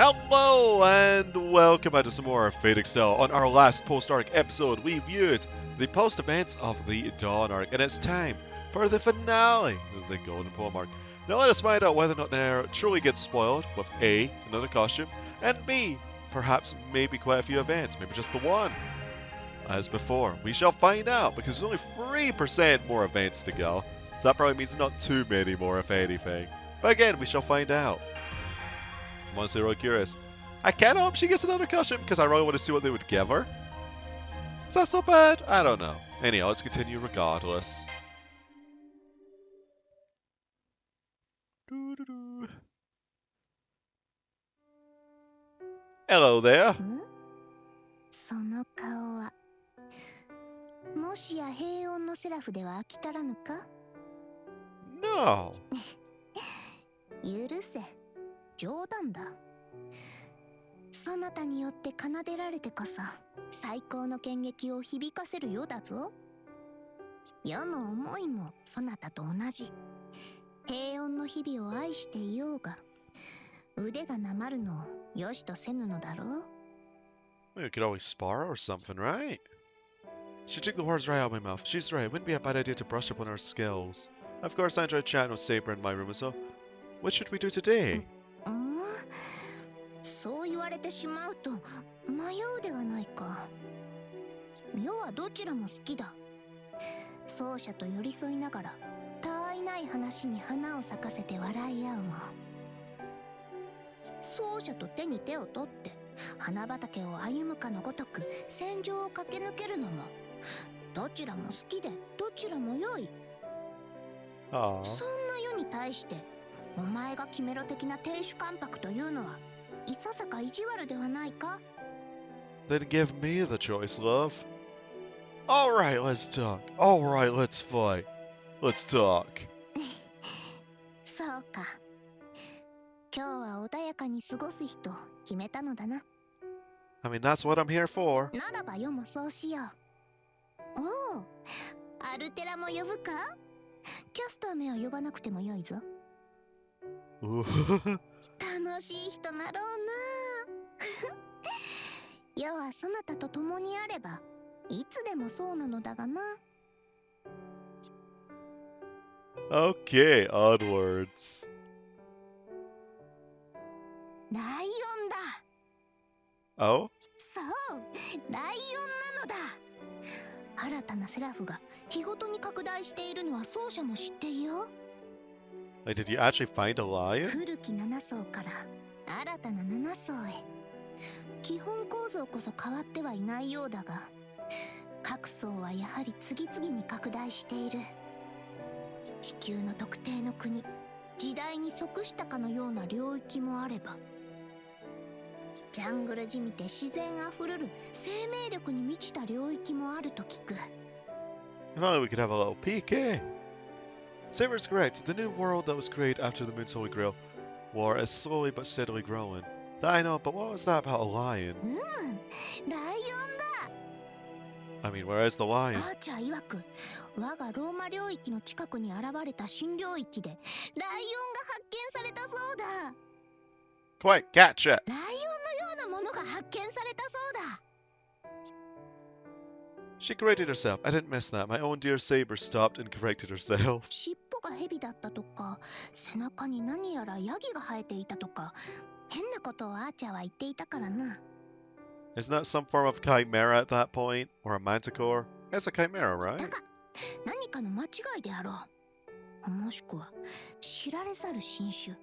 Hello and welcome back to some more Fate Extella. On our last post-arc episode, we viewed the post-events of the Dawn arc, and it's time for the finale of the Golden Poem arc. Now let us find out whether or not Nero truly gets spoiled with A, another costume, and B, perhaps maybe quite a few events, maybe just the one. As before, we shall find out, because there's only 3% more events to go, so that probably means not too many more, if anything. But again, we shall find out. I'm honestly really curious. I kind of hope she gets another costume because I really want to see what they would give her. Is that so bad? I don't know. Anyhow, let's continue regardless. Doo-doo-doo. Hello there. その顔はもしや平穏のセラフでは飽き足らぬか No. 許せ冗談だそなたによって奏でられてこそ最高の剣撃を響かせるようだぞ世の思いもそなたと同じ平穏の日々を愛していようが腕がなまるのをよしとせぬのだろう We could always spar or something, right? She took the words right out of my mouth. She's right. It wouldn't be a bad idea to brush up on our skills. Of course, I enjoyed chatting with Saber in my room, so what should we do today? そう言われてしまうと迷うではないか世はどちらも好きだ奏者と寄り添いながらたわいない話に花を咲かせて笑い合うも奏者と手に手を取って花畑を歩むかのごとく戦場を駆け抜けるのもどちらも好きでどちらも良いそんな世に対してお前が決めろ的な亭主関白というのはいささか意地悪ではないか Then give me the choice, love. Alright, let's talk. Alright, let's fight. Let's talk. そうか今日は穏やかに過ごす日と決めたのだな I mean, that's what I'm here for. ならば世もそうしようおおアルテラも呼ぶかキャスターめは呼ばなくてもよいぞ楽しい日となろうな世はそなたと共にあればいつでもそうなのだがな Okay, onwards. ライオンだ Oh? そうライオンなのだ新たなセラフが日ごとに拡大しているのは奏者も知っていよ Like, did you actually find a lion? 古き7層から新たな7層へ基本構造こそ変わってはいないようだが各層はやはり次々に拡大している地球の特定の国時代に即したかのような領域もあればジャングルじみて自然あふれる生命力に満ちた領域もあると聞く If only we could have a little peek, eh? Saber's correct. The new world that was created after the Moon's Holy Grail War is slowly but steadily growing. That I know, but what was that about a lion? ライオンだ I mean, where is the lion? アーチャー曰く我がローマ領域の近くに現れた新領域でライオンが発見されたそうだ Quite, gotcha! ライオンのようなものが発見されたそうだ She corrected herself. I didn't miss that. My own dear Saber stopped and corrected herself. 尻尾がヘビだったとか背中に何やらヤギが生えていたとか変なことをアーチャーは言っていたからな Isn't that some form of chimera at that point? Or a manticore? It's a chimera, だ right? が何かの間違いであろうもしくは知られざる新種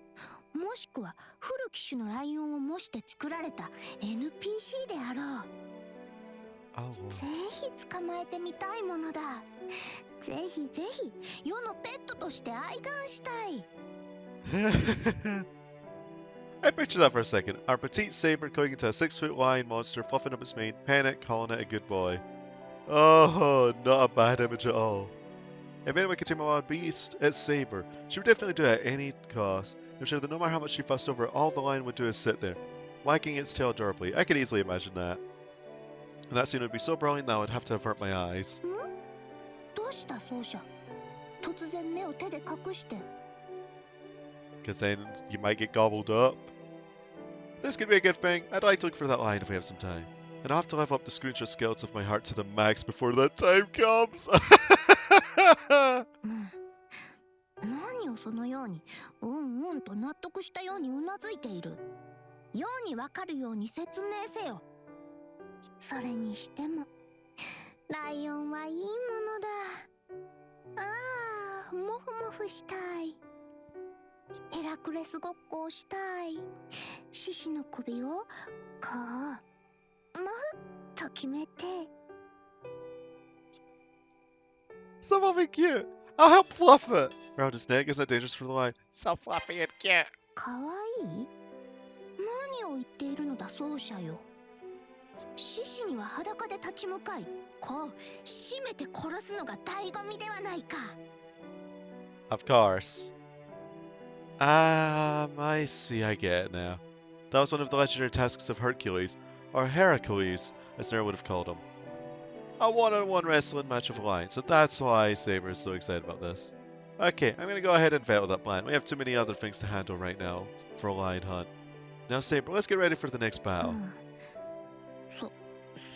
もしくは古き種のライオンを模して作られた NPC であろう Oh. ぜひ捕まえてみたいものだぜひぜひ世のペットとして愛玩したい I picture that for a second. Our petite saber going into a 6-foot lion monster, fluffing up its mane, petting it, calling it a good boy. Oh, not a bad image at all. If anyone could tame a wild beast, it's Saber. She would definitely do it at any cost. I'm sure that no matter how much she fussed over it, all the lion would do is sit there, wagging its tail adorably. I could easily imagine that. And that scene would be so brilliant that I would have to avert my eyes. どうした奏者突然目を手で隠して Because then you might get gobbled up. This could be a good thing. I'd like to look for that line if we have some time. And I'll have to level up the screenshot skills of my heart to the max before that time comes. 何をそのようにうんうんと納得したようにうなずいている。ようにわかるように説明せよ。それにしてもライオンはいいものだ。ああ、モフモフしたい。ヘラクレスごっこをしたい。獅子の首をこうもっと決めて。So fluffy and cute. I'll help fluff it. Around his neck, isn't that dangerous for the line? So fluffy and cute. かわいい？何を言っているのだ奏者よ。獅子には裸で立ち向かい、こう締めて殺すのが醍醐味ではないか。Of course. I see, I get it now. That was one of the legendary tasks of Hercules, or Heracles, as Nero would have called him. A one-on-one wrestling match of a line, so that's why Saber is so excited about this. Okay, I'm gonna go ahead and fail that plan. We have too many other things to handle right now for a lion hunt. Now Saber, let's get ready for the next battle.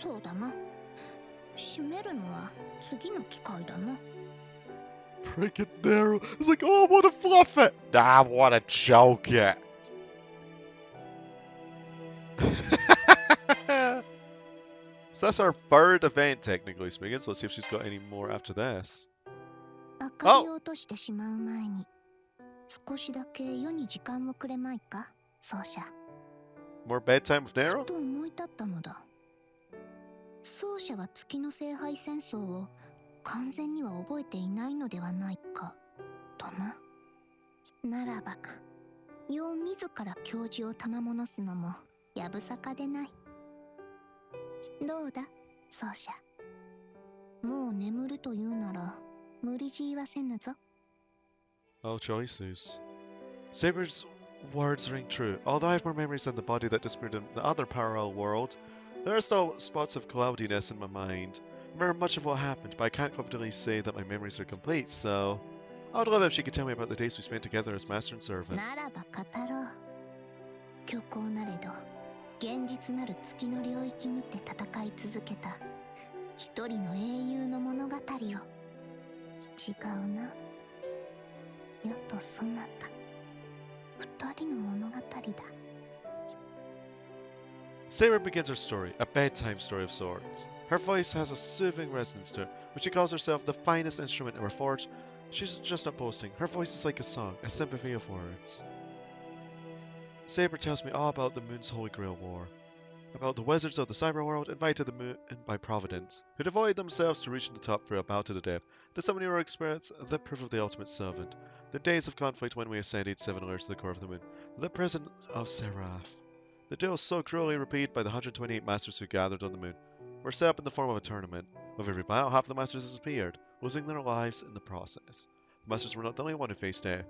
そうだな。締めるのは次の機会だな。Freaking Nero! It's like, oh, I want to fluff it! I want to choke it! So that's our third event, technically speaking, so let's see if she's got any more after this. 明かりを落としてしまう前に、少しだけ世に時間をくれまいか、奏者。More bedtime with Nero? ふと思い立ったのだ。奏者は月の聖杯戦争を完全には覚えていないのではないかとな。ならば世自ら教授を賜物すのもやぶさかでない。どうだ奏者、もう眠るというなら無理強いはせぬぞ。 Oh, choices. Saber's words ring true. Although I have more memories than the body that disappeared in the other parallel world, there are still spots of cloudiness in my mind. I remember much of what happened, but I can't confidently say that my memories are complete, so I would love it if she could tell me about the days we spent together as master and servant. ならば語ろう。虚構なれど現実なる月の領域にて戦い続けた一人の英雄の物語を。違うな。世とそなた二人の物語だ。Saber begins her story, a bedtime story of sorts. Her voice has a soothing resonance to it. When she calls herself the finest instrument ever forged, she's just not boasting. Her voice is like a song, a symphony of words. Saber tells me all about the Moon's Holy Grail War, about the wizards of the cyber world invited the Moon by Providence, who devoted themselves to reaching the top through a bout to the death, the summoning heroic spirits, the proof of the ultimate servant, the days of conflict when we ascended 7 layers to the core of the Moon, the prison of Seraph. The duel so cruelly repeated by the 128 masters who gathered on the Moon were set up in the form of a tournament. With every battle, half the masters disappeared, losing their lives in the process. The masters were not the only one who faced death.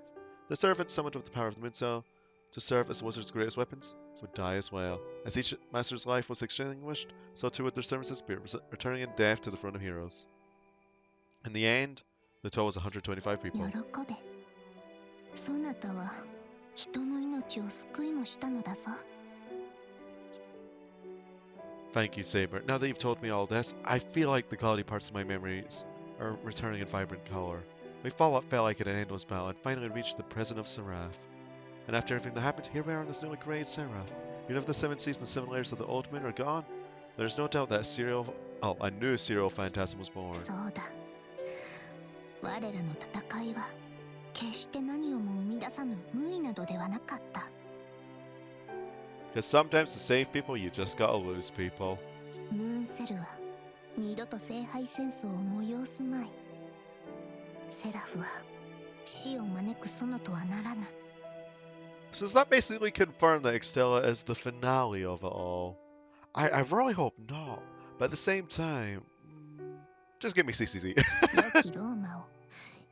The servants summoned with the power of the Moon Cell to serve as the wizard's greatest weapons would die as well. As each master's life was extinguished, so too would their services be, returning in death to the throne of heroes. In the end, the total was 125 people. 喜べ。そなたは人の命を救いもしたのだぞ。Thank you, Saber. Now that you've told me all this, I feel like the quality parts of my memories are returning in vibrant color. We fought what felt like an endless battle and finally reached the prison of Seraph. And after everything that happened, here we are in this newly created Seraph. Even if the 7 seasons and 7 layers of the old Moon are gone, there's no doubt that a new serial phantasm was born. そうだ。我らの戦いは決して何をも生み出さぬ無意などではなかった。Because sometimes to save people, you just gotta lose people. ムーンセルは二度と聖杯戦争を催すまい。セラフは死を招く園とはならぬ。So does that basically confirm that Extella is the finale of it all? I really hope not. But at the same time, just give me CCZ. 良きローマを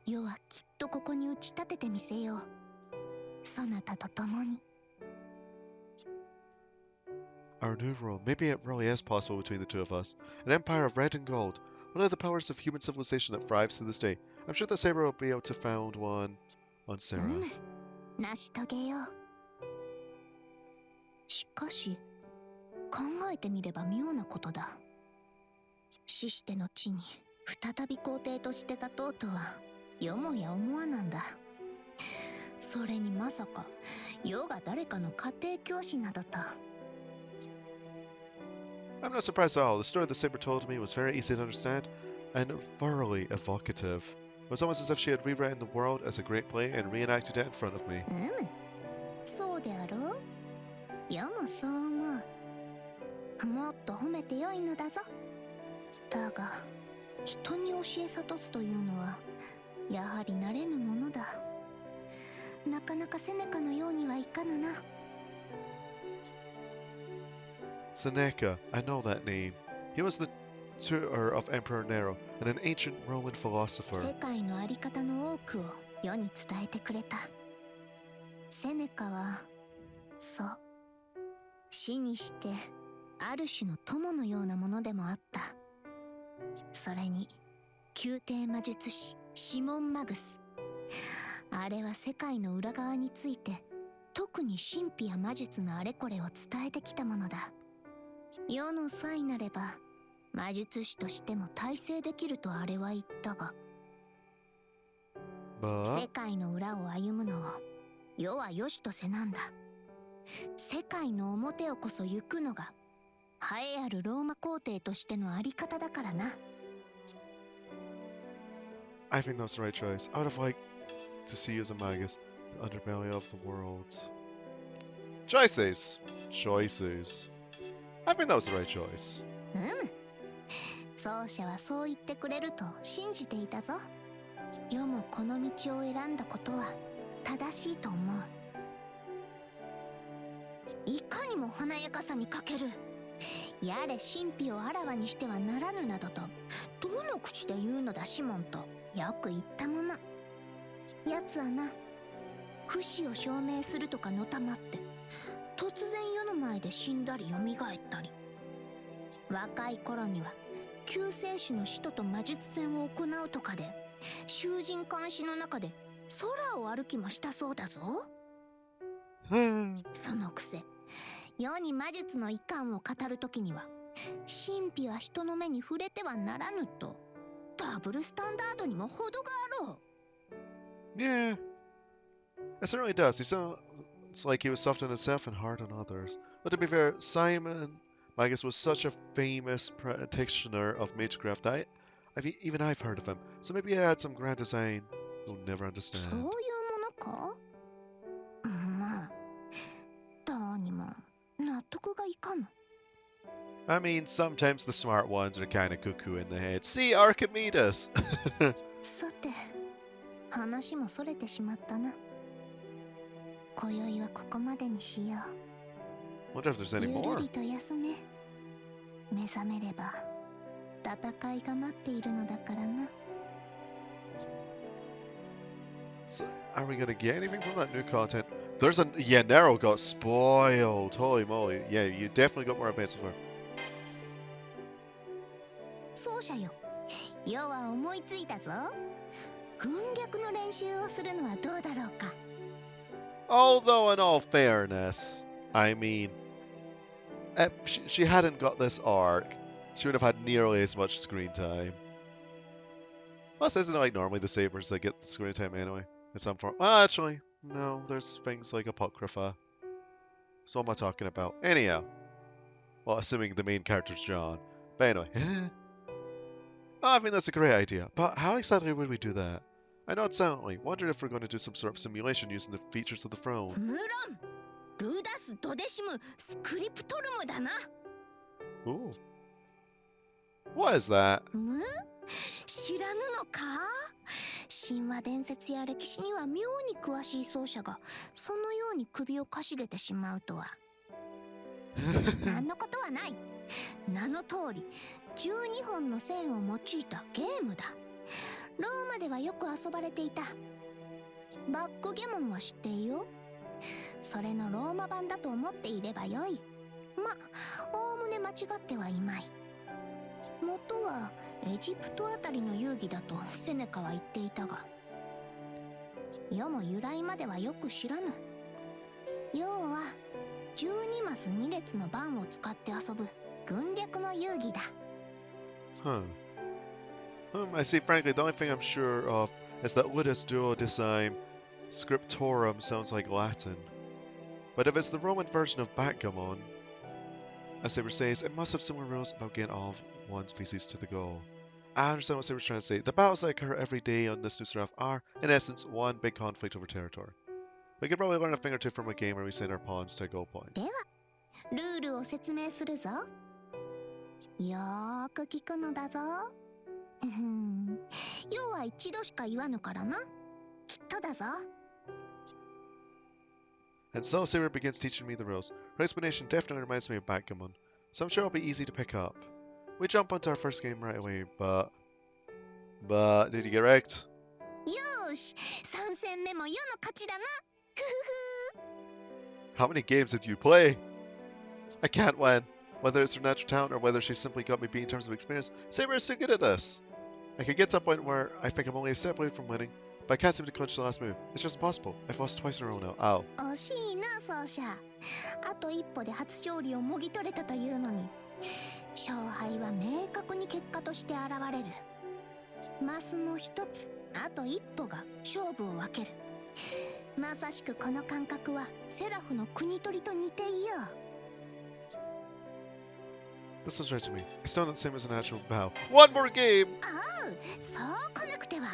世はきっとここに打ち立ててみせよう。そなたと共に。Our new world. Maybe it really is possible between the two of us. An empire of red and gold. One of the powers of human civilization that thrives to this day. I'm sure that Saber will be able to found one on Seraph. 成し遂げよう。しかし考えてみれば妙なことだ。死しての地に再び皇帝として立とうとはよもや思わなんだ。それにまさか世が誰かの家庭教師などと。I'm not surprised at all. The story the saber told me was very easy to understand and thoroughly evocative. It was almost as if she had rewritten the world as a great play and reenacted it in front of me. そうであろう。世もそう思う。もっと褒めてよいのだぞ。だが人に教え諭すというのはやはり慣れぬものだ。なかなかセネカのようにはいかぬな。Seneca, I know that name. He was the tutor of Emperor Nero and an ancient Roman philosopher. 世界のあり方の多くを世に伝えてくれた。セネカはそう死にしてある種の友のようなものでもあった。それに宮廷魔術師シモン・マグス、あれは世界の裏側について特に神秘や魔術のあれこれを伝えてきたものだ。世の際なれば魔術師としても大成できるとあれは言ったが、世界の裏を歩むのを世は良しとせなんだ。世界の表をこそ行くのが栄えあるローマ皇帝としてのあり方だからな。I think that's the right choice. I would have liked to see you as a magus, the underbelly of the world. Choices. I think that was the right choice. 奏者はそう言ってくれると信じていたぞ。世もこの道を選んだことは正しいと思う。いかにも華やかさに欠ける。やれ神秘をあらわにしてはならぬなどとどの口で言うのだシモンとよく言ったもの。奴はな、不死を証明するとかのたまって突然世の前で死んだり蘇ったり、若い頃には救世主の使徒と魔術戦を行うとかで囚人監視の中で空を歩きもしたそうだぞ。そのくせ世に魔術の遺憾を語るときには神秘は人の目に触れてはならぬとダブルスタンダードにも程があろう。Yeah, it certainly does. He sounds like he was soft on himself and hard on others. But to be fair, Simon Magus was such a famous practitioner of magecraft that even I've heard of him. So maybe he had some grand design you'll never understand. そういうものか。まあどうにも納得がいかぬ。I mean, sometimes the smart ones are kind of cuckoo in the head. See, Archimedes! さて話もそれてしまったな。今宵はここまでにしよう。 Wonder if there's any ゆ more. るりと休め。目覚めれば戦いが待っているのだからな。 So, are we gonna get anything from that new content? Yeah, Nero got spoiled. Holy moly. Yeah, you definitely got more events with her. 奏者よ、世は思いついたぞ。軍略の練習をするのはどうだろうか。 Although, in all fairness, I mean, if she hadn't got this arc, she would have had nearly as much screen time. Plus, isn't it like normally the Sabers that get the screen time anyway? In some form. Well, actually, no, there's things like Apocrypha. So what am I talking about? Anyhow. Well, assuming the main character's John. But anyway. I think that's a great idea. But how exactly would we do that? I know it sounds like, wondered if we're going to do some sort of simulation using the features of the throne. 無論ルダス・ドデシム・スクリプトルムだな。 Ooh. What is that? 知らぬのか。神話伝説や歴史には妙に詳しい奏者がそのように首をかしげてしまうとは。何のことはない。名の通り12本の線を用いたゲームだ。ローマではよく遊ばれていた。バックゲモンは知っているよ。それのローマ版だと思っていればよい。ま、おおむね間違ってはいまい。元はエジプトあたりの遊戯だとセネカは言っていたが、世も由来まではよく知らぬ。要は12マス2列の盤を使って遊ぶ軍略の遊戯だ。Huh. I see, frankly, the only thing I'm sure of is that Ludus Duodecime Scriptorum sounds like Latin. But if it's the Roman version of backgammon, as Saber says, it must have similar rules about getting all of one species to the goal. I understand what Saber's trying to say. The battles that occur every day on this new seraph are, in essence, one big conflict over territory. We could probably learn a thing or two from a game where we send our pawns to a goal point. では、ルールを説明するぞ。よーく聞くのだぞ。要は一度しか言わぬからな。きっとだぞ。And so Saber begins teaching me the rules. Her explanation definitely reminds me of backgammon, so I'm sure it'll be easy to pick up. We jump onto our first game right away, but did you get wrecked? よーし、3戦目も世の勝ちだな。How many games did you play? I can't win. Whether it's her natural talent or whether she simply got me beat in terms of experience, Saber is too good at this. I could get to a point where I think I'm only a step away from winning, but I can't seem to clinch the last move. It's just impossible. I've lost twice in a row now. Ow. 惜しいな、奏者。あと一歩で初勝利をもぎ取れたというのに。勝敗は明確に結果として現れる。マスの一つ、あと一歩が勝負を分ける。まさしくこの感覚はセラフの国取りと似ていよう。This was right to me. It's not the same as a natural bow. One more game! ああ、そう来なくては。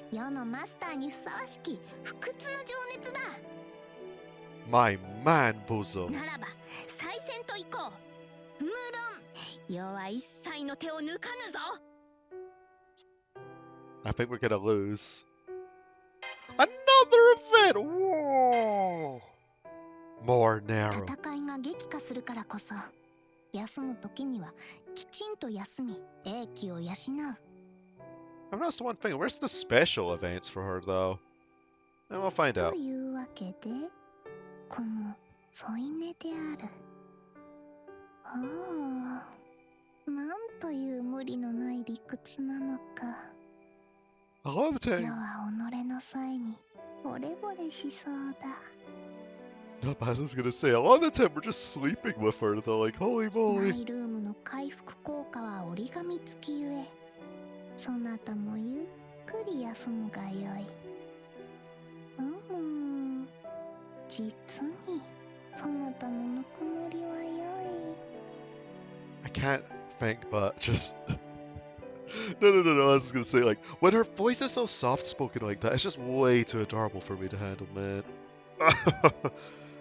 世のマスターにふさわしき不屈の情熱だ。My man, Bozo. ならば、再戦と行こう。無論、世は一切の手を抜かぬぞ。I think we're gonna lose. Another event! Whoa! More Nero. 戦いが激化するからこそ、休む時にはきちんと休み、英気を養う。I've noticed one thing. Where's the special events for her, though? And we'll find out. というわけで、この添い寝である。ああ、なんという無理のない理屈なのか。A lot of the 世 time. は己の際に惚れ惚れしそうだ。No, I was gonna say, a lot of the time we're just sleeping with her, though. Like, holy マ moly. イルームの回復効果は折り紙付きゆえ、そなたもゆっくり休むがよい。実にそなたのぬくもりはよい。 I can't think, but just. No. I was just gonna say, like, when her voice is so soft spoken like that, it's just way too adorable for me to handle, man.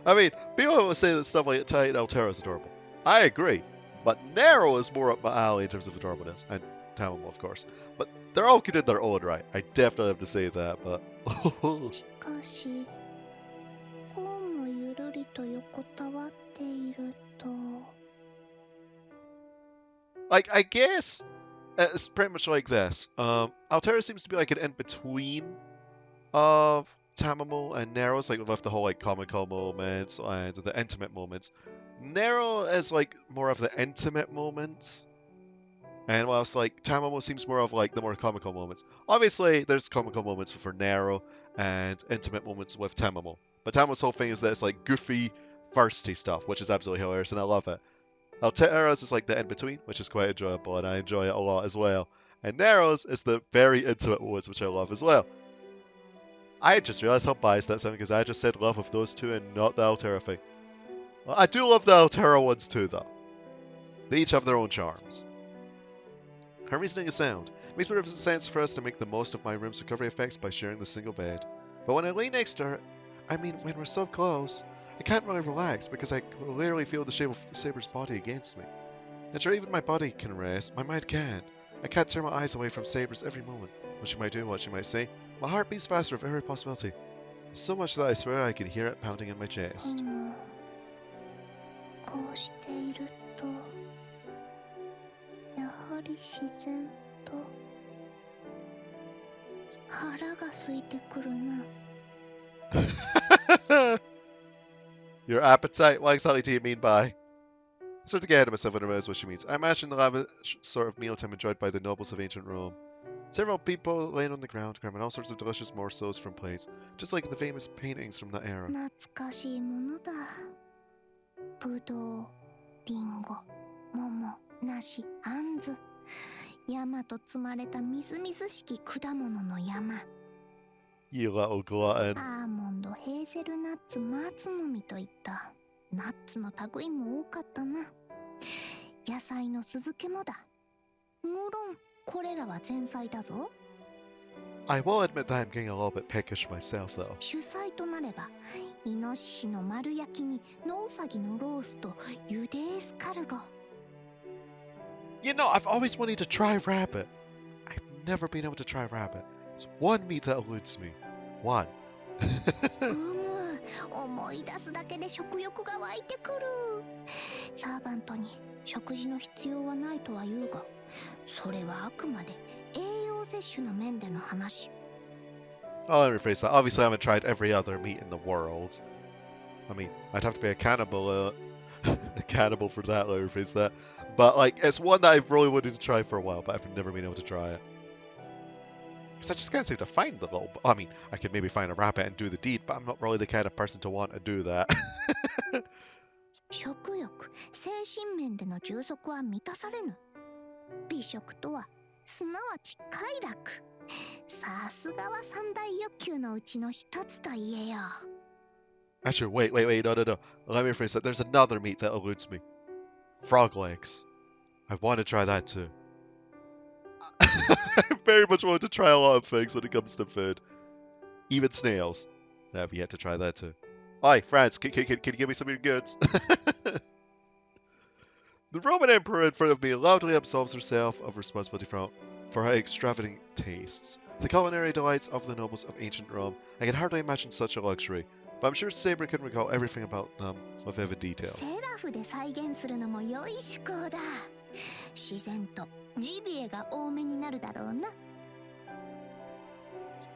I mean, people will say that stuff like Titan Altera is adorable. I agree, but Nero is more up my alley in terms of adorableness, and Tamamo, of course. But they're all good in their own right. I definitely have to say that, but. しかし、こうもゆるりと横たわっていると。 Like, I guess it's pretty much like this. Altera seems to be like an in-between of Tamamo and Nero's, like with the whole like comical moments and the intimate moments. Nero is like more of the intimate moments, and whilst like Tamamo seems more of like the more comical moments. Obviously, there's comical moments for Nero and intimate moments with Tamamo, but Tamo's whole thing is that it's like goofy, thirsty stuff, which is absolutely hilarious, and I love it. Altera's is like the in-between, which is quite enjoyable, and I enjoy it a lot as well. And Nero's is the very intimate moments, which I love as well. I just realised how biased that's because I just said love of those two and not the Altera thing. Well, I do love the Altera ones too, though. They each have their own charms. Her reasoning is sound. It makes perfect sense for us to make the most of my room's recovery effects by sharing the single bed. But when I lay next to her, I mean, when we're so close, I can't really relax because I clearly feel the shape of Saber's body against me. And sure, even my body can rest, my mind can't. I can't turn my eyes away from Saber's every moment. What she might do, what she might say. My heart beats faster with every possibility. So much that I swear I can hear it pounding in my chest. こうしていると、やはり自然と腹が空いてくるな。Your appetite? What exactly do you mean by? I start to get ahead of myself when I realize what she means. I imagine the lavish sort of mealtime enjoyed by the nobles of ancient Rome. Several people laying on the ground, grabbing all sorts of delicious morsels from plates, just like the famous paintings from that era. 懐かしいものだ。ぶどう、りんご、桃、梨、あんず、山と積まれたみずみずしき果物の山。You little glutton. アーモンド、ヘーゼルナッツ、松の実といったナッツの類も多かったな。野菜の酢漬けもだ。無論これらは前菜だぞ。I will admit that I'm getting a little bit peckish myself, though. 主菜となればイノシシの丸焼きにノウサギのロースト、ゆでエスカルゴ。You know, I've always wanted to try rabbit. I've never been able to try rabbit. It's one meat that eludes me. One. 思い出すだけで食欲が湧いてくる。サーバントに食事の必要はないとは言うが、それはあくまで栄養摂取の面での話。I'll rephrase that. Obviously, I haven't tried every other meat in the world. I mean, I'd have to be a cannibal, a cannibal for that. Let me rephrase that. But like, it's one that I've really wanted to try for a while, but I've never been able to try it. Because I just can't seem to find the little. I mean, I could maybe find a rabbit and do the deed, but I'm not really the kind of person to want to do that. 食欲、精神面での充足は満たされぬ。美食とはすなわち快楽。さすがは三大欲求のうちの一つと言えよ。Actually, wait, no. Let me rephrase that. There's another meat that eludes me. Frog legs. I want to try that too. I very much want to try a lot of things when it comes to food. Even snails. I have yet to try that too. Hi, France, can you give me some of your goods? The Roman Emperor in front of me loudly absolves herself of responsibility for her extravagant tastes. The culinary delights of the nobles of ancient Rome. I can hardly imagine such a luxury, but I'm sure Saber can recall everything about them with vivid detail. セラフで再現するのも良い趣向だ。自然とジビエが多めになるだろうな。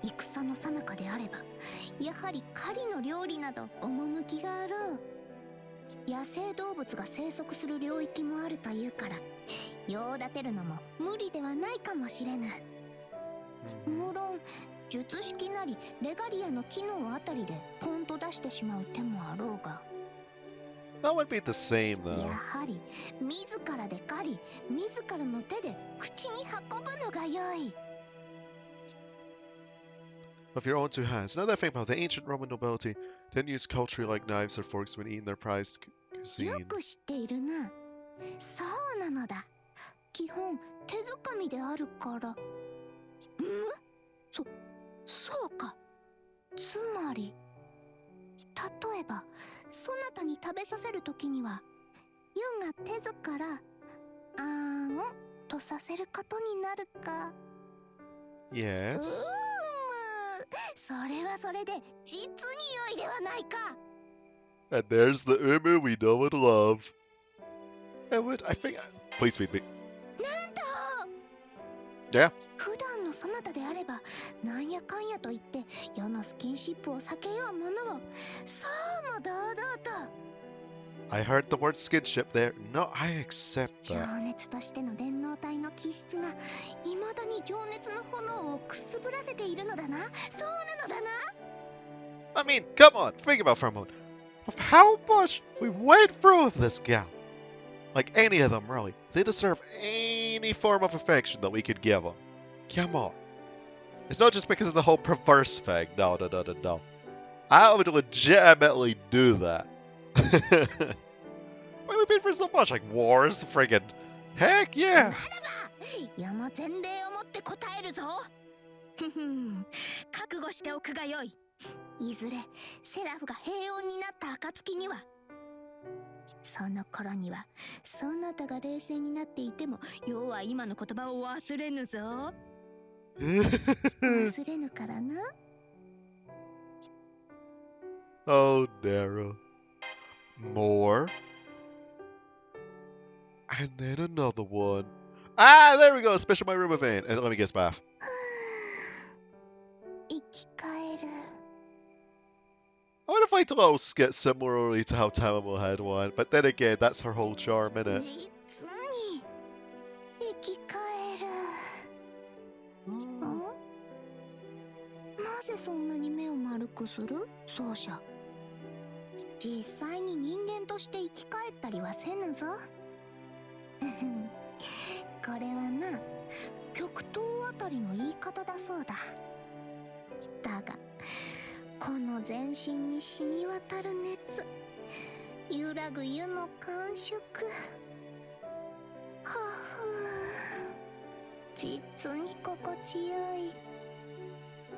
戦の最中であれば、やはり狩りの料理など趣があろう。野生動物が生息する領域もあるというから、用立てるのも無理ではないかもしれぬ。無論術式なりレガリアの機能あたりでポンと出してしまう手もあろうが。That would be the same, though. やはり自らで狩り、自らの手で口に運ぶのが良い。Of your own two hands. Now that I think about it, the ancient Roman nobility didn't use cutlery-like knives or forks when eating their prized よ cuisine. く知っているな。そうなのだ。基本手づかみであるから。そうか。つまり例えばそなたに食べさせるときには、余が手ずからあーんとさせることになるか。Yes. それはそれで実に良いではないか。 And there's the umu we know and love. I think... Please feed me. なんと Yeah? 普段のそなたであればなんやかんやと言って世のスキンシップを避けようものを、そうも堂々と。 I heard the word skinship there. No, I accept 情 that. 熱としての電脳体の気質が未だに情熱の炎をくすぶらせているのだな。そうなのだな。 I mean, come on, think about it for a moment. Of how much we went through with this gal. Like any of them, really. They deserve any form of affection that we could give them. Come on. It's not just because of the whole perverse thing. No. I would legitimately do that. Why we've been through so much, like wars, friggin'. Heck yeah! 山前例をもって答えるぞ。覚悟しておくがよい。いずれセラフが平穏になった暁には、その頃にはそなたが冷静になっていても、要は今の言葉を忘れぬぞ。忘れぬからな。 Oh, Nero. More. And then another one. Ah, there we go. Special my room event. And let me guess, Bath. 生き返る。 I would have liked a little skit similarly to how Tamamo had one, but then again, that's her whole charm, innit? 実に生き返る。なぜそんなに目を丸くする奏者。実際に人間ととして生き返ったりはせぬぞ。これはな、極東あたりの言い方だそうだ。だがこの全身に染み渡る熱、揺らぐ湯の感触、はふ実に心地よい。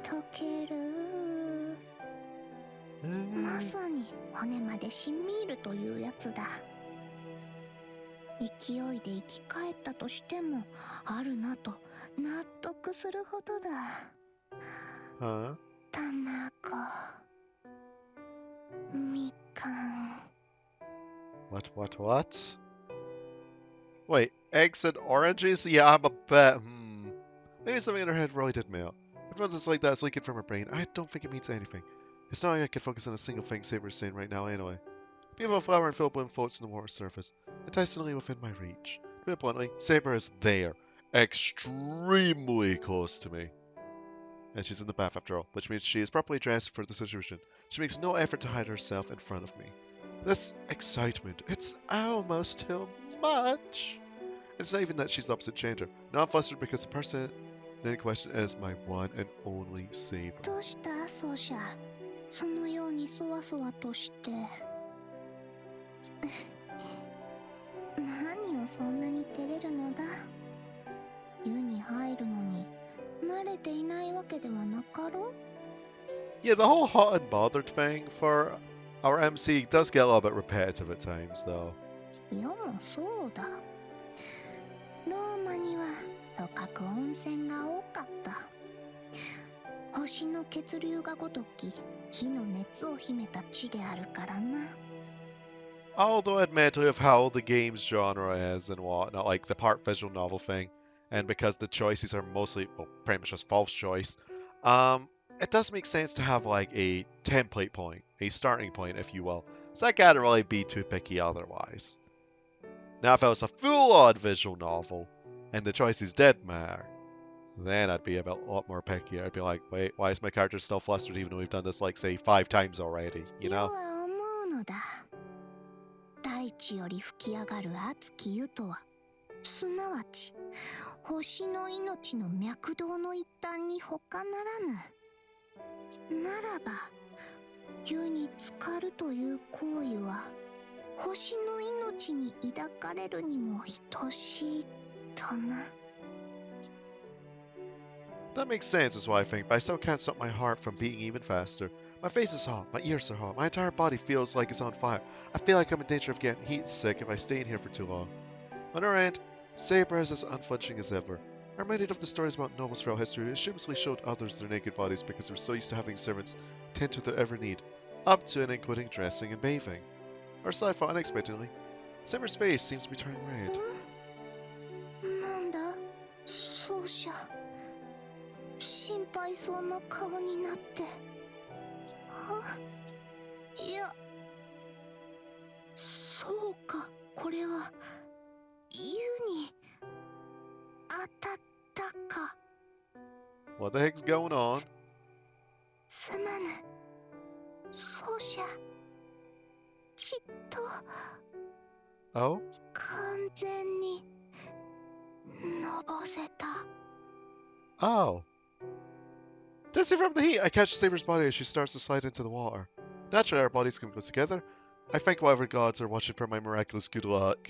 溶ける。まさに骨までしみ入るというやつだ。勢いで生き返ったとしてもあるなと納得するほどだ。Huh? 卵、みかん。 What? Wait, eggs and oranges? Yeah, I'm a bit. Maybe something in her head really did me out. If nonsense like that is leaking from her brain, I don't think it means anything. It's not like I can focus on a single thing Saber's saying right now anyway. A beautiful flower in full bloom floats on the water surface, enticingly within my reach. To put it bluntly, Saber is there. Extremely close to me. And she's in the bath after all, which means she is properly dressed for the situation. She makes no effort to hide herself in front of me. This excitement, it's almost too much. It's not even that she's the opposite gender. No, I'm flustered because the person in question is my one and only Saber. どうした奏者、そのようにそわそわとして。何をそんなに照れるのだ。湯に入るのに慣れていないわけではなかろう。 Yeah, the whole hot and bothered thing for our MC does get a little bit repetitive at times, though. いやもそうだ。ローマにはとかく温泉が多かった。星の血流がごとき火の熱を秘めた地であるからな。 Although admittedly of how the game's genre is and whatnot, like the part visual novel thing, and because the choices are mostly, well, pretty much just false choice, it does make sense to have like a template point, a starting point, if you will. So I can't really be too picky otherwise. Now, if it was a full-on visual novel, and the choices did matter, then I'd be a lot more picky. I'd be like, wait, why is my character still flustered even though we've done this, like, say, 5 times already, you 世 know? は思うのだ。大地より吹き上がる熱き湯とは、すなわち星の命の脈動の一端に他ならぬ。ならば湯に浸かるという行為は星の命に抱かれるにも等しいとな。 That makes sense is what I think, but I still can't stop my heart from beating even faster. My face is hot, my ears are hot, my entire body feels like it's on fire. I feel like I'm in danger of getting heat sick if I stay in here for too long. On our end, Saber is as unflinching as ever. I'm reminded of the stories about nobles throughout history who shamelessly showed others their naked bodies because they were so used to having servants tend to their every need, up to and including dressing and bathing. Or so I thought unexpectedly. Saber's face seems to be turning red. なんだ奏者、心配そうな顔になって。いや、そうか、これは湯に当たったか。 What the heck's going on? すまぬ奏者、きっと Oh? 完全にのぼせた。 Oh. Dizzy from the heat, I catch Saber's body as she starts to slide into the water. Naturally, our bodies come close together. I thank whatever gods are watching for my miraculous good luck.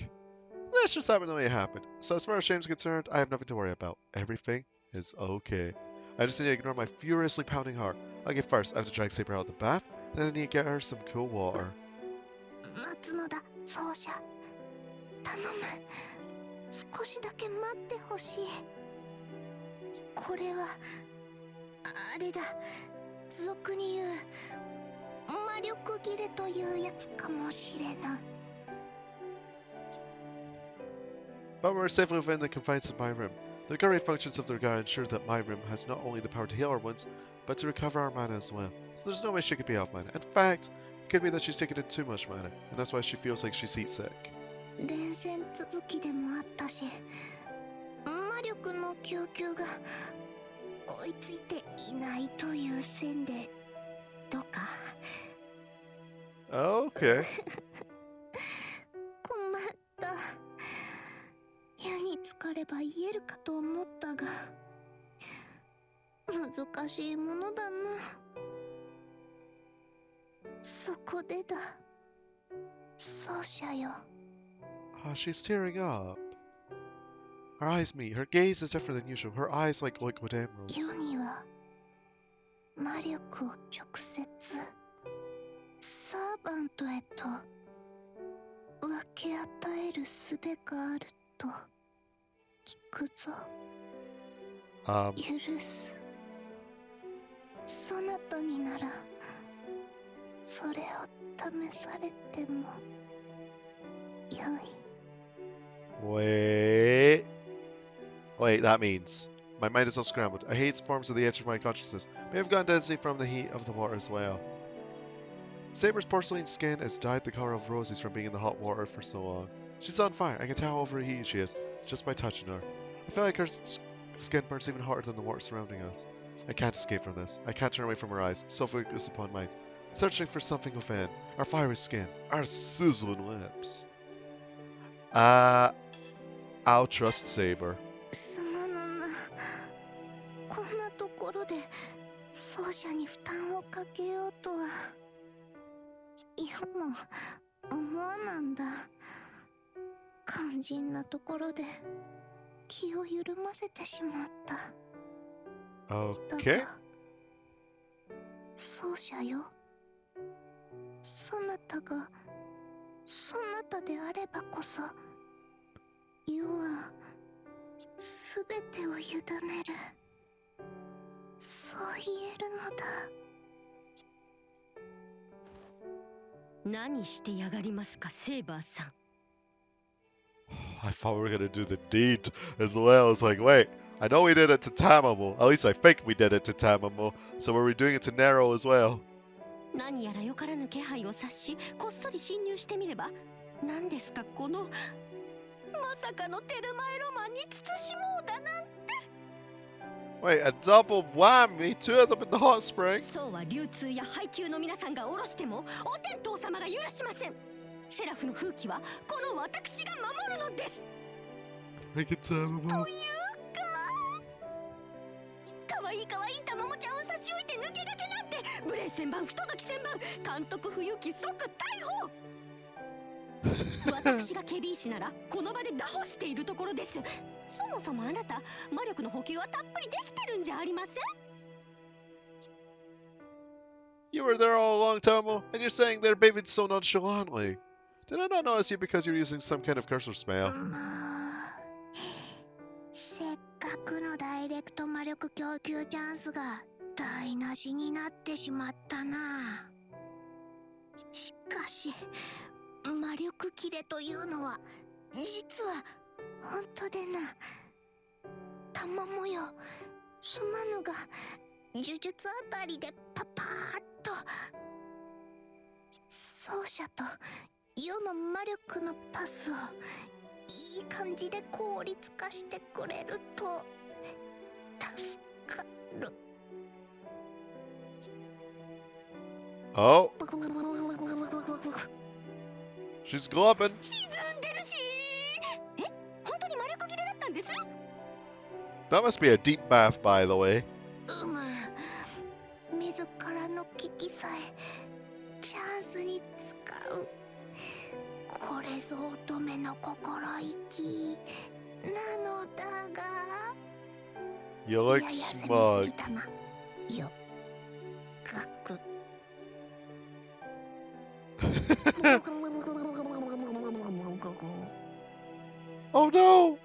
This just happened the way it happened. So as far as shame's concerned, I have nothing to worry about. Everything is okay. I just need to ignore my furiously pounding heart. Okay, first, I have to drag Saber out of the bath, then I need to get her some cool water. 待つのだ奏者、頼む。少しだけ待ってほしい。これはあれだ、俗に言う魔力切れというやつかもしれぬ。 But we're safely within the confines of my room. The recurring functions of the regard ensure that my room has not only the power to heal our wounds, but to recover our mana as well. So there's no way she could be off mana. In fact, it could be that she's taken in too much mana, and that's why she feels like she's heat sick. 連戦続きでもあったし、魔力の供給が追いついていないという線でどうか。 Okay. かれば言えるかと思ったが難しいものだな。そこでだ、奏者よ。Ah, she's tearing up. Her eyes meet. Her gaze is different than usual. Her eyes like liquid emeralds. 世には魔力を直接サーバントへと分け与える術があると聞くぞ。許す。そなたにならそれを試されてもよい。Wait, that means my mind is all scrambled. I hate forms of the edge of my consciousness. May have gone dizzy from the heat of the water as well. Saber's porcelain skin has dyed the color of roses from being in the hot water for so long. She's on fire. I can tell how overheated she is just by touching her. I feel like her skin burns even hotter than the water surrounding us. I can't escape from this. I can't turn away from her eyes, so focused upon mine, searching for something within. Our fiery skin, our sizzling lips. I'll trust Saber. すまぬな。こんなところで奏者に負担をかけようとは。いやも思わなんだ。肝心なところで気を緩ませてしまった。Okay. だが奏者よ。そなたがそなたであればこそ世はすべてを委ねる。そう言えるのだ。何してやがりますか、セーバーさん。I thought we were gonna do the deed as well. I was like, wait, I know we did it to Tamamo. At least I think we did it to Tamamo. So were we doing it to Nero as well? 何やらよからぬ気配を察し、こっそり侵入してみれば、何ですかこのまさかのテルマエロマンに慎もうだなんて。Wait, a double whammy? Two of them in the hot spring? そうは流通や配給の皆さんが下ろしてもお天道様が許しません。セラフの風紀はこの私が守るのです。I can tell them と all. いうか、かわいいかわいいたまもちゃんを差し置いて抜け駆けなんて、無礼千番不届き千番、監督不行き即逮捕。私がケビー氏ならこの場で打破しているところです。そもそもあなた魔力の補給はたっぷりできてるんじゃありません？ You were there all along, Tomo, and you're saying they're behaving so nonchalantly. Did I not notice you because you're using some kind of curse or spell? せっかくのダイレクト魔力供給チャンスが台無しになってしまったな。しかし魔力切れというのは実は本当でな。たまもよ、すまぬが呪術あたりでパパーっと奏者と世の魔力のパスをいい感じで効率化してくれると助かる。Oh, she's globbing. 沈んでるし。え、本当に魔力切れだったんです？ That must be a deep bath, by the way. 自らの危機さえチャンスに使う。これぞ乙女の心意気なのだが。 You look smug. よ、かく。Oh no!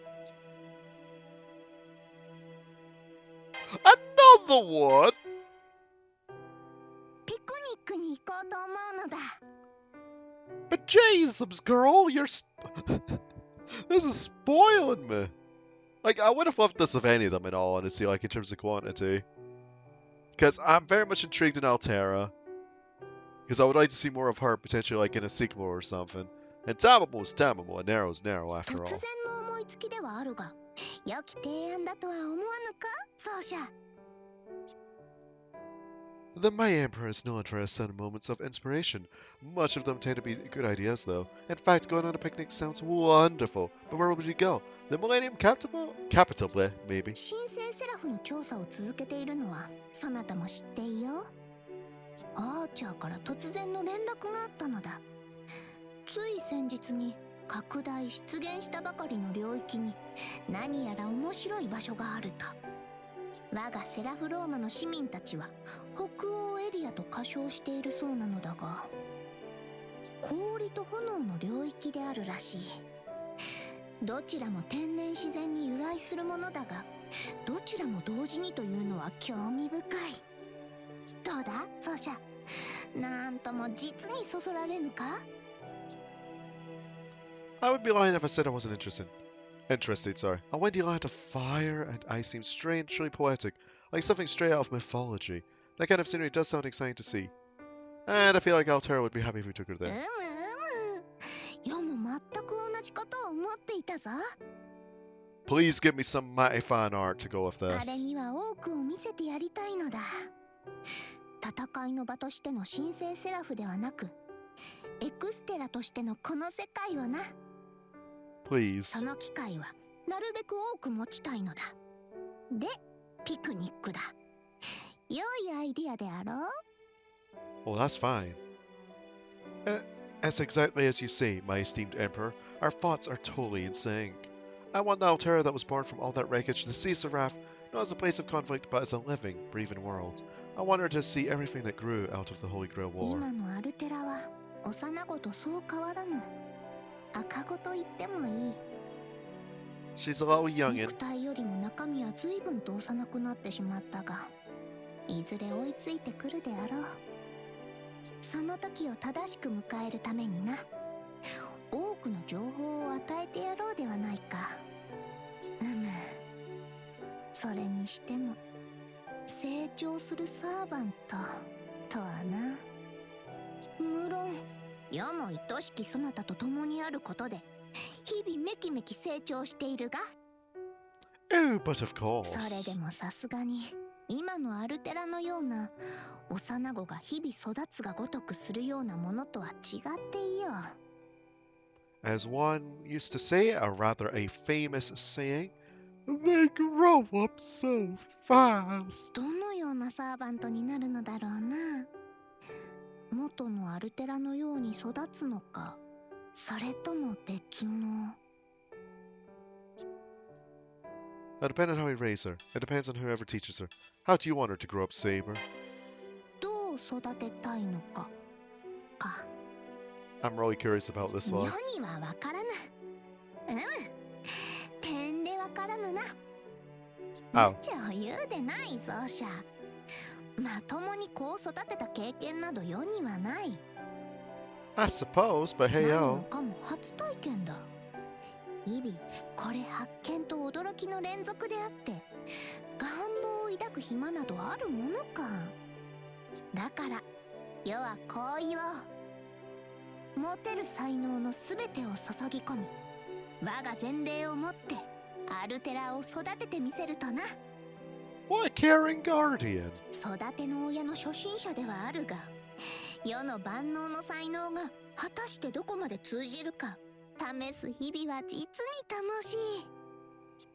Another one? ピクニックに行こうと思うのだ。But Jesus, girl, this is spoiling me. Like, I would have loved this of any of them in all honesty, like in terms of quantity. Because I'm very much intrigued in Altera. Because I would like to see more of her potentially like in a sequel or something. And Tamamo's Tamamo, and Nero's Nero after all. 突然の思いつきではあるが、良き提案だとは思わぬか、奏者。The My Emperor is known for his sudden moments of inspiration. Much of them tend to be good ideas, though. In fact, going on a picnic sounds wonderful. But where would you go? The Millennium Capital? Capital, maybe. 神聖セラフの調査を続けているのはそなたも知っていよ。アーチャーから突然の連絡があったのだ。つい先日に拡大出現したばかりの領域に何やら面白い場所があると。我がセラフローマの市民たちは北欧エリアと仮称しているそうなのだが、氷と炎の領域であるらしい。どちらも天然自然に由来するものだが、どちらも同時にというのは興味深い。どうだ奏者、なんとも実にそそられぬか？ I would be lying if I said I wasn't interested, sorry. A windy land of fire and ice seems strangely poetic, like something straight out of mythology. That kind of scenery does sound exciting to see. And I feel like Altera would be happy if we took her there. よも全く同じことを思っていたぞ。 Please give me some mighty fine art to go with あれ this. には多くを見せてやりたいのだ。戦いの場としての神聖セラフではなく、エクステラとしてのこの世界をな。 Please. その機会はなるべく多く持ちたいのだ。で、ピクニックだ。良いアイディアであろう。 Well, that's fine. As exactly as you say, my esteemed Emperor, our thoughts are totally in sync. I want the Altera that was born from all that wreckage to see Seraph not as a place of conflict but as a living, breathing world. I want her to see everything that grew out of the Holy Grail War. 今のアルテラは幼子とそう変わらぬ。赤子と言ってもいい。 She's a little youngin'. 肉体よりも中身は随分と幼くなってしまったが、いずれ追いついてくるであろう。その時を正しく迎えるためにな、多くの情報を与えてやろうではないか。それにしても成長するサーバントとはな。無論世も愛しきそなたと共にあることで日々めきめき成長しているが、 Oh, but of それ course. でもさすがに今のアルテラのような幼子が日々育つがごとくするようなものとは違っていよう。 As one used to say, or rather a famous saying, they grow up so fast. どのようなサーバントになるのだろうな。元のアルテラのように育つのか、それとも別の。 It depends on how we raise her. It depends on whoever teaches her. How do you want her to grow up, Saber? どう育てたいのかか。 I'm really curious about this 世 one. にはわからぬ。点でわからぬな。 Oh. 無茶を言うでない奏者。まともにこう育てた経験など世にはない。 I suppose, but hey 何も yo. かも初体験だ。日々これ発見と驚きの連続であって、願望を抱く暇などあるものか。だから世はこう言おう。持てる才能のすべてを注ぎ込み、我が前例をもってアルテラを育ててみせるとな。 What a caring guardian. 育ての親の初心者ではあるが、世の万能の才能が果たしてどこまで通じるか試す日々は実に楽しい。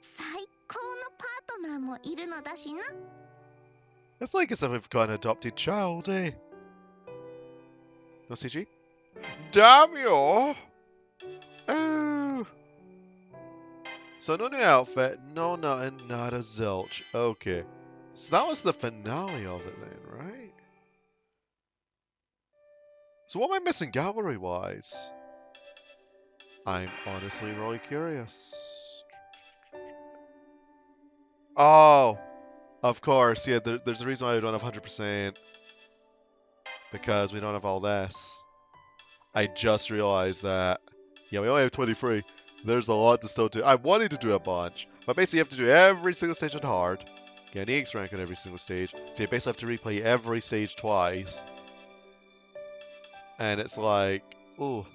最高のパートナーもいるのだしな。 It's like as if we've got an adopted child, eh? No CG? Damn you! Oh. So no new outfit, no nothing, not a zilch. Okay. So that was the finale of it then, right? So what am I missing gallery-wise? I'm honestly really curious. Oh! Of course, yeah, there's a reason why we don't have 100%. Because we don't have all this. I just realized that. Yeah, we only have 23. There's a lot to still do. I wanted to do a bunch. But basically you have to do every single stage on hard. Get an EX rank on every single stage. So you basically have to replay every stage twice. And it's like, ooh.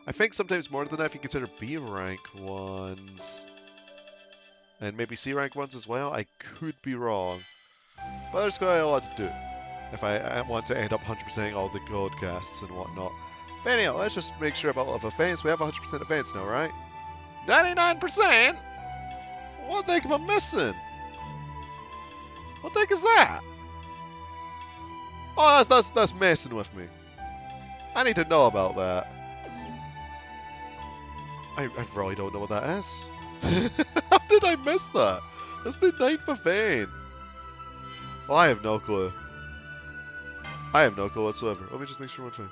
I think sometimes more than that if you consider B rank ones. And maybe C rank ones as well. I could be wrong. But there's quite a lot to do. if I want to end up 100%ing all the gold casts and whatnot. But anyhow, let's just make sure about offense. We have 100% offense now, right? 99%? What the heck am I missing? What the heck is that? Oh, that's messing with me. I need to know about that. I really don't know what that is. How did I miss that? That's the 9th of vein. Well, I have no clue. I have no clue whatsoever. Let me just make sure one thing.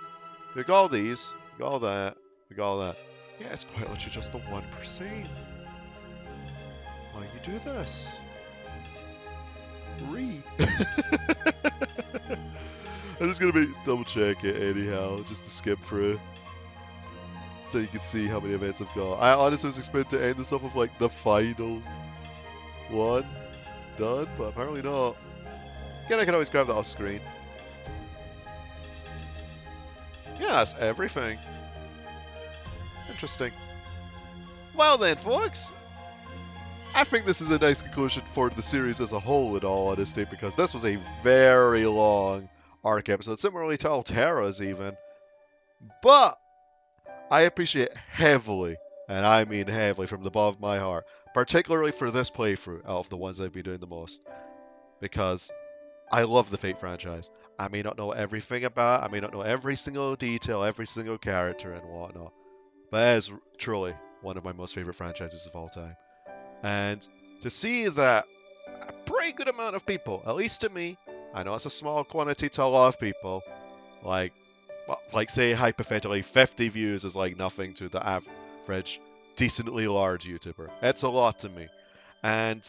We got all these. We got all that. We got all that. Yeah, it's quite literally just the 1%. Why you do this? I'm just gonna double check it anyhow, just to skip through. So you can see how many events I've got. I honestly was expecting to end this off with like the final one done, but apparently not. Again, I can always grab that off screen. Yeah, that's everything. Interesting. Well then, folks, I think this is a nice conclusion for the series as a whole, in all honesty, because this was a very long arc episode, similarly to Altera's even. But I appreciate heavily, and I mean heavily from the bottom of my heart, particularly for this playthrough out of the ones I've been doing the most, because I love the Fate franchise. I may not know everything about it, I may not know every single detail, every single character and whatnot, but it is truly one of my most favorite franchises of all time. And to see that a pretty good amount of people, at least to me, I know it's a small quantity to a lot of people, like say hypothetically 50 views is like nothing to the average decently large YouTuber. It's a lot to me. And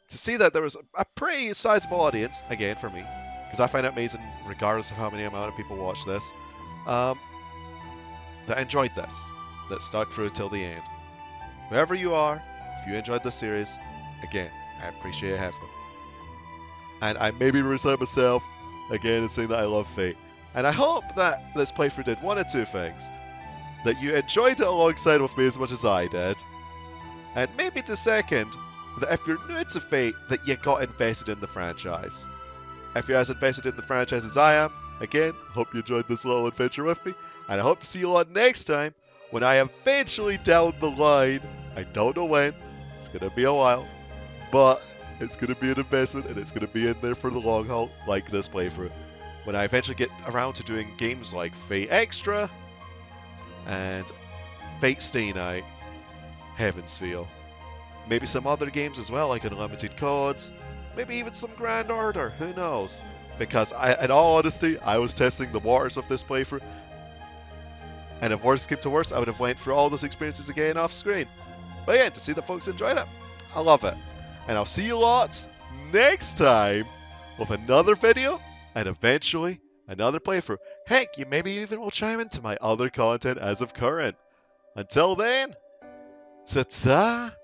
to see that there was a pretty sizable audience, again for me, because I find it amazing regardless of how many amount of people watch this, that enjoyed this, that stuck through till the end. Whoever you are, if you enjoyed this series, again, I appreciate it heavily. And I may be reciting myself again and saying that I love Fate. And I hope that this playthrough did one of two things. That you enjoyed it alongside with me as much as I did. And maybe the second, that if you're new to Fate, that you got invested in the franchise. If you're as invested in the franchise as I am, again, hope you enjoyed this little adventure with me. And I hope to see you all next time, when I eventually down the line, I don't know when, it's going to be a while, but it's going to be an investment and it's going to be in there for the long haul, like this playthrough. When I eventually get around to doing games like Fate Extra and Fate Stay Night, Heaven's Feel. Maybe some other games as well, like Unlimited Codes, maybe even some Grand Order, who knows? Because in all honesty, I was testing the waters with this playthrough, and if worse came to worse, I would have went through all those experiences again off screen. But yeah, to see that folks enjoyed it, I love it. And I'll see you lots next time with another video and eventually another playthrough. Heck, you maybe even will chime into my other content as of current. Until then, ta-ta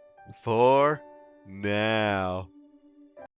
for now.